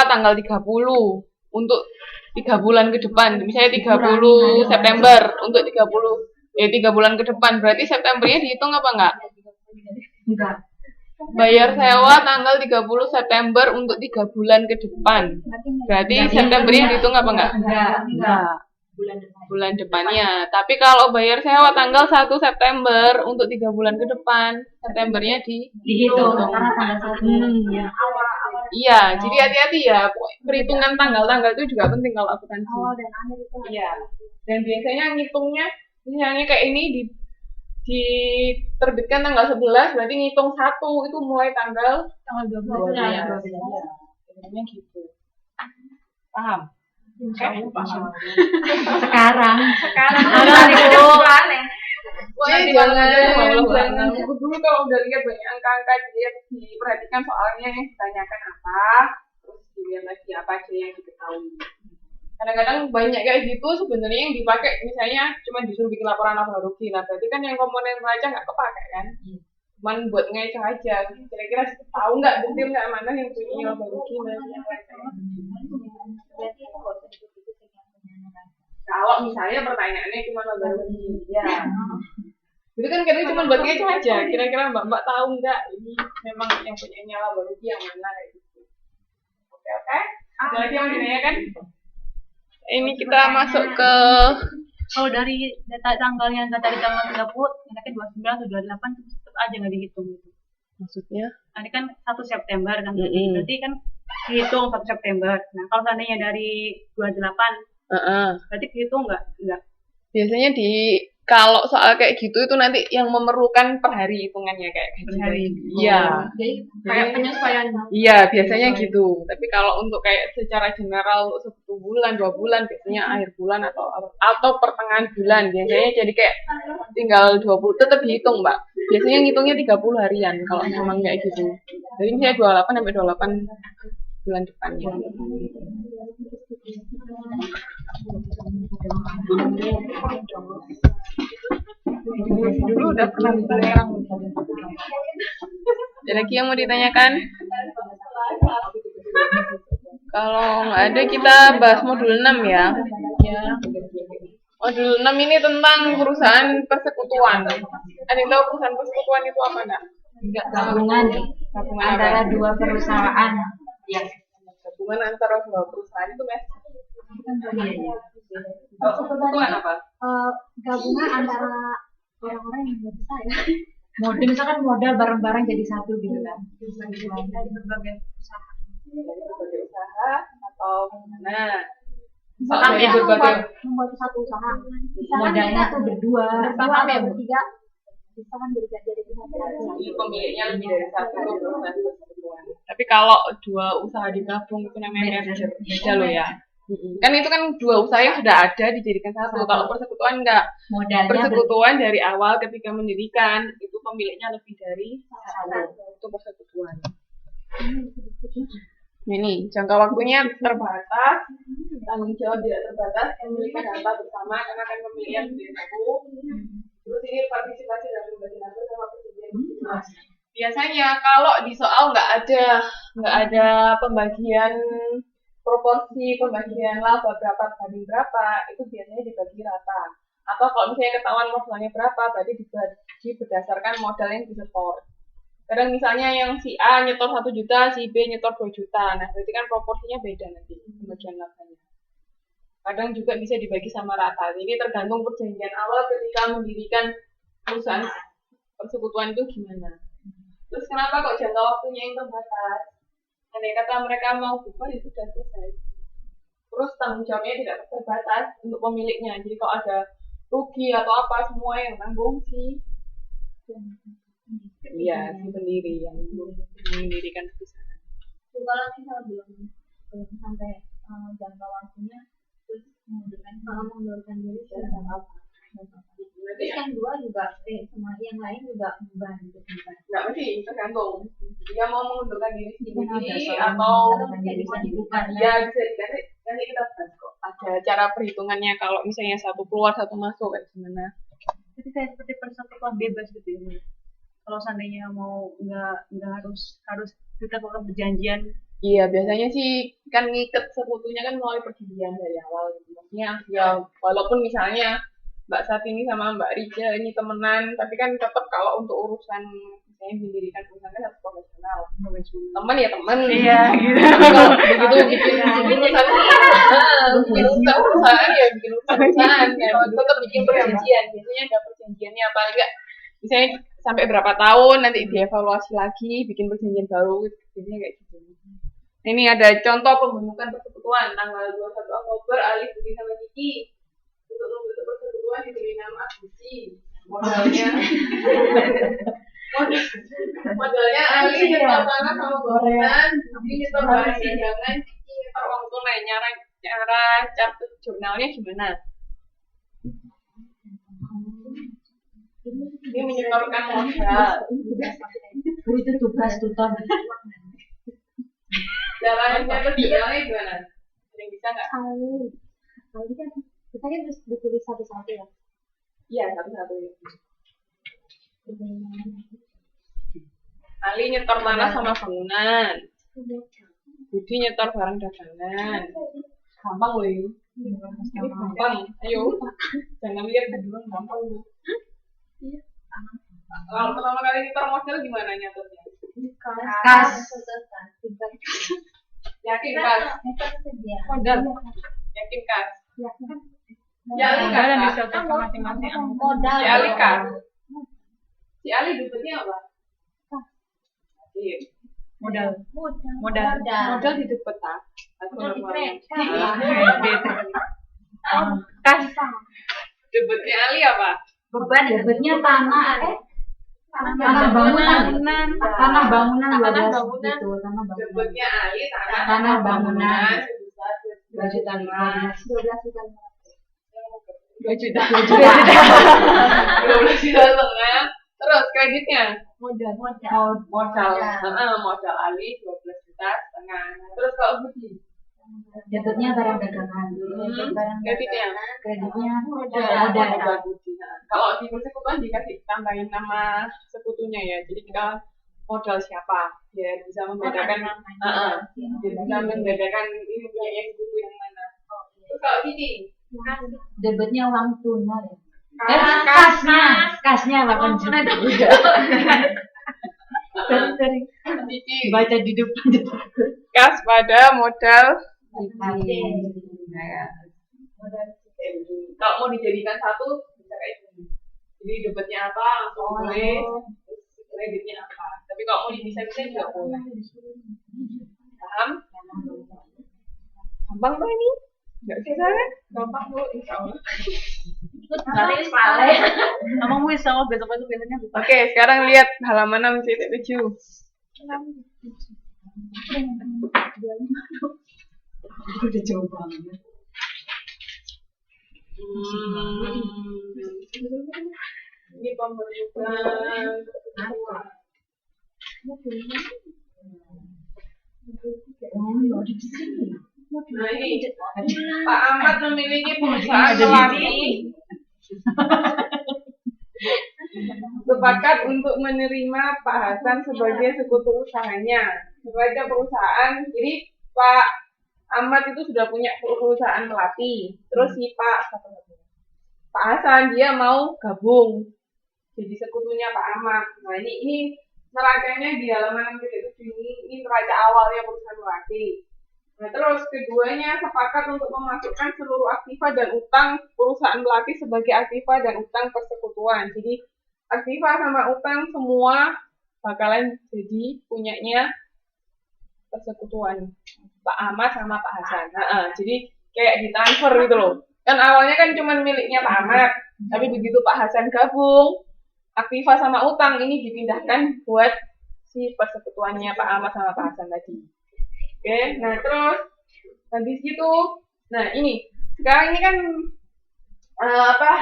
tanggal 30 untuk 3 bulan ke depan. Misalnya 30 September untuk 3 bulan ke depan. Berarti Septembernya dihitung apa enggak? Enggak. Bayar sewa tanggal 30 September untuk 3 bulan ke depan. Berarti Septembernya dihitung apa enggak? Enggak. Bulan depannya. Tapi kalau bayar sewa tanggal 1 September untuk 3 bulan ke depan, Septembernya dihitung karena tanggal 1. Iya, jadi hati-hati ya. Perhitungan tanggal-tanggal itu juga penting kalau akuntansi. Awal dan akhir itu. Iya. Dan biasanya ngitungnya misalnya kayak ini diterbitkan tanggal 11, berarti ngitung 1 itu mulai tanggal 12. Ya. Biasanya gitu. Paham? Sekarang itu. Pokoknya jangan dulu kalau udah lihat banyak angka-angka dia diperhatikan soalnya yang ditanyakan apa, terus dilihat lagi apa aja yang diketahui. Kadang-kadang banyak kayak gitu sebenarnya yang dipakai misalnya cuma disuruh bikin laporan laba rugi, nah berarti kan yang komponen neraca nggak kepakai kan, cuman buat ngecek aja. Kira-kira tahu nggak detail nggak mana yang punya laba rugi, mana yang kalau misalnya pertanyaannya cuma laba rugi, ya. Itu kan kadang cuma buat ngecek aja. Kira-kira mbak tahu nggak ini memang yang punyanya laba rugi yang mana kayak gitu. Oke. Ada lagi yang ditanyakan? Ini kita masuk ke kalau dari data tanggalnya dari tanggal 30, enaknya 29 atau 28 tetap aja nggak dihitung gitu. Maksudnya? Ini kan 1 September kan, berarti kan dihitung 1 September. Nah kalau seandainya dari 28, berarti dihitung nggak? Biasanya kalau soal kayak gitu itu nanti yang memerlukan per hari hitungannya kayak per hari. Iya. Jadi kayak penyesuaian. Iya, biasanya gitu. Tapi kalau untuk kayak secara general untuk 1 bulan, 2 bulan biasanya akhir bulan atau pertengahan bulan biasanya jadi kayak tinggal 20 tetap dihitung, Mbak. Biasanya ngitungnya 30 harian kalau memang kayak gitu. Jadi misalnya 28 sampai 28 bulan depannya. Dulu udah pernah sekarang. Ada lagi yang mau ditanyakan? Kalau nggak ada kita bahas modul 6 ya. Modul 6 ini tentang perusahaan persekutuan. Ada yang tahu perusahaan persekutuan itu apa enggak? Gabungan antara dua perusahaan. Ya. Gabungan antara dua perusahaan itu Mas. Persekutuan apa? Gabungan antara orang-orang yang nggak bisa ya. Modal misalkan modal bareng-bareng jadi satu gitu kan. Dari berbagai usaha. Berbagai usaha atau mana? Misalkan ya membuat satu usaha. Modalnya tuh berdua atau bertiga. Misalkan jadi pemiliknya lebih dari satu perusahaan persekutuan. Tapi kalau dua usaha digabung itu namanya merger. Beda loh ya. Kan itu kan dua usaha yang sudah ada dijadikan satu. Kalau persekutuan enggak. Persekutuan dari awal ketika mendirikan itu pemiliknya lebih dari satu. Itu persekutuan. Ini jangka waktunya terbatas, tanggung jawab tidak terbatas, memiliki data bersama karena kan pemilihan dari satu. Terus ini partisipasi dalam pembagian data sama persetujuan. Biasanya kalau di soal nggak ada pembagian proporsi pembagian laba berapa banding berapa, itu biasanya dibagi rata. Atau kalau misalnya ketahuan modalnya berapa, berarti dibagi berdasarkan modal yang disetor. Kadang misalnya yang si A nyetor 1 juta, si B nyetor 2 juta. Nah, berarti kan proporsinya beda nanti pembagian labanya. Kadang juga bisa dibagi sama rata. Jadi tergantung perjanjian awal ketika mendirikan perusahaan persekutuan itu gimana. Terus kenapa kok jangka waktunya yang terbatas? Andai kata mereka mau bubar itu sudah selesai. Terus tanggung jawabnya tidak terbatas untuk pemiliknya. Jadi kalau ada rugi atau apa semua yang tanggung si pendiri yang mendirikan perusahaan. Kalau misal belum sampai jangka waktunya, terus mengundurkan diri sudah apa? Terus yang dua juga, sama yang lain juga bubar gitu. Nggak mesti, tergantung. Dia mau mengundurkan diri sendiri atau bisa dibubar. Ya bisa diganti. Nanti kita bahas kok. Ada cara perhitungannya kalau misalnya satu keluar satu masuk kayak gimana. Jadi kayak seperti persekutuan bebas gitu ya. Kalau seandainya mau nggak harus kita lakukan perjanjian Iya, biasanya sih kan ngiket sekutunya kan melalui perjanjian dari awal gitu. Maksudnya ya walaupun misalnya Mbak Satini sama Mbak Rica ini temenan, tapi kan tetap kalau untuk urusan misalnya mendirikan perusahaan kan harus profesional. Teman ya teman. Iya, gitu. Kalau begitu bikin perusahaan ya bikin perusahaan ya tetap bikin perjanjian. Biasanya ada perjanjiannya apa enggak? Misalnya sampai berapa tahun nanti dievaluasi lagi, bikin perjanjian baru, biasanya kayak gitu. Ini ada contoh pembentukan persekutuan tanggal 21 Oktober Alif Budi sama Kiki untuk membentuk persekutuan diberi nama Agusi. Modalnya Alif nyetor tanah sama bangunan, Budi nyetor barang dagangan, Kiki nyetor uang tunai. Cara catat jurnalnya gimana? Dia menyetorkan modal. Itu tugas tutor. Caranya tuh jurnalnya gimana? Ada yang bisa nggak? Kali kan kita kan harus ditulis satu-satu ya. Iya, satu-satu. Ali nyetor tanah sama bangunan. Budi nyetor barang dagangan. Gampang loh ini. Gampang. Ayo. Jangan lihat dulu gampang loh. Kalau pertama kali nyetor modal gimana nyaturnya? Kas. Yakin kas? Modal. Yakin kas? Ya Ali kas. Modal. Si Ali kas. Si Ali dapetnya apa? Modal. Modal di dapet tak? Kas. Dapetnya Ali apa? Beban dapatnya tanah bangunan 12 gitu, tanah bangunan. Dapetnya Ali Tanah bangunan. 2 juta 2 juta 12 juta setengah. Terus kreditnya modal. modal Ali 12 juta setengah. Terus kalau Budi Dapatnya barang dagangan. kreditnya Modal. Budi. Kalau di persekutuan dikasih tambahin nama sekutunya ya. Jadi kita modal siapa ya bisa membedakan bisa membedakan ini punya sekutu yang mana. Terus kalau Kiki Dapatnya uang tunai. kasnya 8 juta. Dari Kiki baca di depan. kas pada modal. Kalau mau dijadikan satu bisa kayak gini. Jadi dapatnya apa langsung tulis, terus kreditnya apa. Tapi kalau mau dipisah-pisah juga boleh. Paham? Gampang tuh ini? Nggak susah kan? Gampang tuh, insya Allah. Kamu bisa besok biasanya buka. Oke, sekarang lihat halaman 6.7. Aku udah jauh banget. Ini pembentukan. Nah ini Pak Ahmad memiliki perusahaan melati. Sepakat untuk menerima Pak Hasan sebagai sekutu usahanya. Sebagai perusahaan, jadi Pak Ahmad itu sudah punya perusahaan melati. Terus si Pak Hasan dia mau gabung jadi sekutunya Pak Ahmad. Nah ini neracanya di halaman 6.7 ini neraca awalnya perusahaan melati. Nah terus keduanya sepakat untuk memasukkan seluruh aktiva dan utang perusahaan melati sebagai aktiva dan utang persekutuan. Jadi aktiva sama utang semua bakalan jadi punyanya persekutuan Pak Ahmad sama Pak Hasan. Jadi kayak ditransfer gitu loh. Kan awalnya kan cuma miliknya Pak Ahmad, tapi begitu Pak Hasan gabung, aktiva sama utang ini dipindahkan buat si persekutuannya Pak Ahmad sama Pak Hasan tadi. Oke, nah terus habis gitu, nah ini sekarang ini kan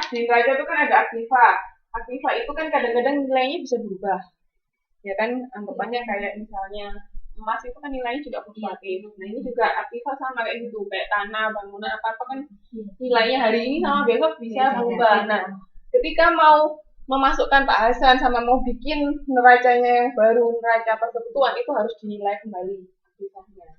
di neraca itu kan ada aktiva. Aktiva itu kan kadang-kadang nilainya bisa berubah, ya kan? Anggapannya kayak misalnya emas itu kan nilainya juga fluktuatif. Nah ini juga aktiva sama kayak gitu, kayak tanah, bangunan, apa-apa kan nilainya hari ini sama besok bisa berubah. Nah ketika mau memasukkan Pak Hasan sama mau bikin neracanya yang baru, neraca persekutuan itu harus dinilai kembali aktivanya.